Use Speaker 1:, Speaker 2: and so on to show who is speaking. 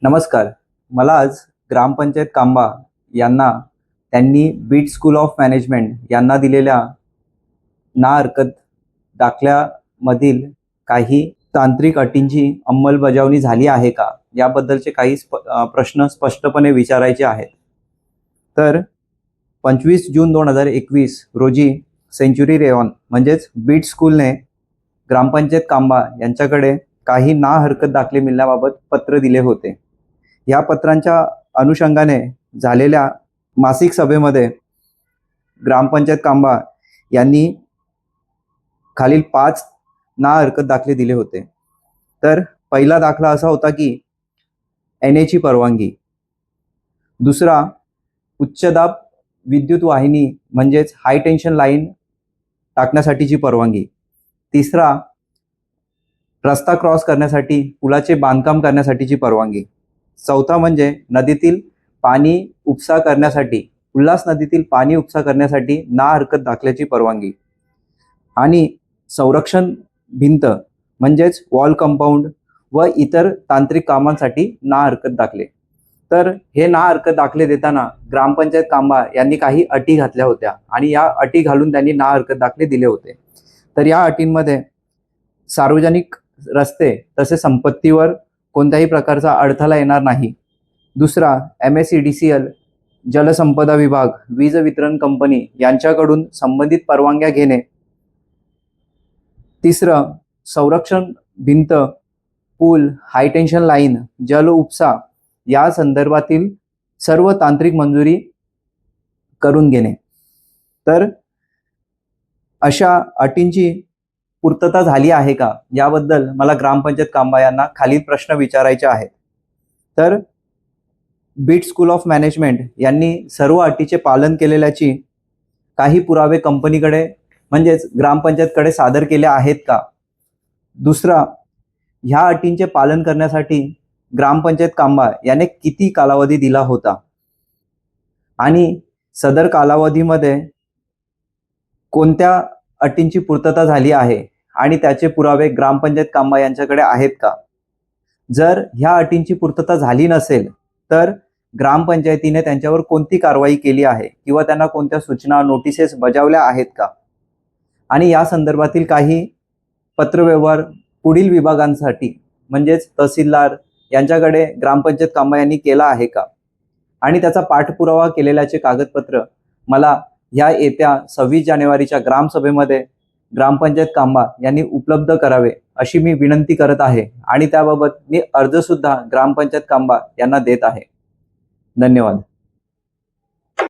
Speaker 1: नमस्कार. मला आज ग्रामपंचायत कांबा यांना त्यांनी बीट स्कूल ऑफ मॅनेजमेंट यांना दिलेल्या ना हरकत दाखल्यामधील काही तांत्रिक अटींची अंमलबजावणी झाली आहे का याबद्दलचे काही प्रश्न स्पष्टपणे विचारायचे आहेत. तर 25 जून 2021 रोजी सेंचुरी रेव्हन म्हणजेच बीट स्कूलने ग्रामपंचायत कांबा यांच्याकडे काही ना हरकत दाखले मिळण्याबाबत पत्र दिले होते. या पत्रांच्या अनुषंगाने झालेल्या मासिक सभेमध्ये ग्रामपंचायत कांबा यांनी खालील 5 ना हरकत दाखले दिले होते. तर पहिला दाखला असा होता की एनएची परवानगी, दुसरा उच्च दाब विद्युत वाहिनी म्हणजेच हाय टेन्शन लाईन टाकण्यासाठीची परवानगी, तिसरा रस्ता क्रॉस करण्यासाठी पुलाचे बांधकाम करण्यासाठीची परवानगी, चौथा म्हणजे नदीतील पाणी उपसा करण्यासाठी उल्हास नदीतील पाणी उपसा करण्यासाठी ना हरकत दाखल्याची परवानगी आणि संरक्षण भिंत म्हणजेच वॉल कंपाऊंड व इतर तांत्रिक कामांसाठी ना हरकत दाखले. तर हे ना हरकत दाखले देताना ग्रामपंचायत कांबा यांनी काही अटी घातल्या होत्या आणि या अटी घालून त्यांनी ना हरकत दाखले दिले होते. तर या अटींमध्ये सार्वजनिक रस्ते तसे संपत्तीवर कोणत्याही प्रकारचा अडथळा येणार नाही, दुसरा MSEDCL जलसंपदा विभाग वीज वितरण कंपनी यांच्याकडून संबंधित परवानग्या घेणे, तिसरं संरक्षण भिंत पूल हाय टेन्शन लाईन जल उपसा या संदर्भातील सर्व तांत्रिक मंजुरी करून घेणे. तर अशा अटींची पूर्तता झाली आहे का याबद्दल मला ग्रामपंचायत कांबा यांना खालील प्रश्न विचारायचे आहेत. तर बीट स्कूल ऑफ मॅनेजमेंट यांनी सर्व अटीचे पालन केलेल्याची काही पुरावे कंपनीकडे म्हणजेच ग्रामपंचायतकडे सादर केले आहेत का, दुसरा ह्या अटींचे पालन करण्यासाठी ग्रामपंचायत कांबा याने किती कालावधी दिला होता आणि सदर कालावधीमध्ये कोणत्या अटींची पूर्तता झाली आहे आणि त्याचे पुरावे ग्रामपंचायत कांबा यांच्याकडे आहेत का. जर ह्या अटींची पूर्तता झाली नसेल तर ग्रामपंचायतीने त्यांच्यावर कोणती कारवाई केली आहे किंवा त्यांना कोणत्या सूचना नोटिसेस बजावल्या आहेत का आणि या संदर्भातील काही पत्रव्यवहार पुढील विभागांसाठी म्हणजेच तहसीलदार यांच्याकडे ग्रामपंचायत कांबा यांनी केला आहे का आणि त्याचा पाठपुरावा केलेल्याचे कागदपत्र मला ह्या येत्या 26 जानेवारीच्या ग्रामसभेमध्ये ग्रामपंचायत कांबा यांनी उपलब्ध करावे अशी मी विनंती करत आहे आणि त्याबाबत मी अर्ज सुद्धा ग्रामपंचायत कांबा यांना देत आहे. धन्यवाद.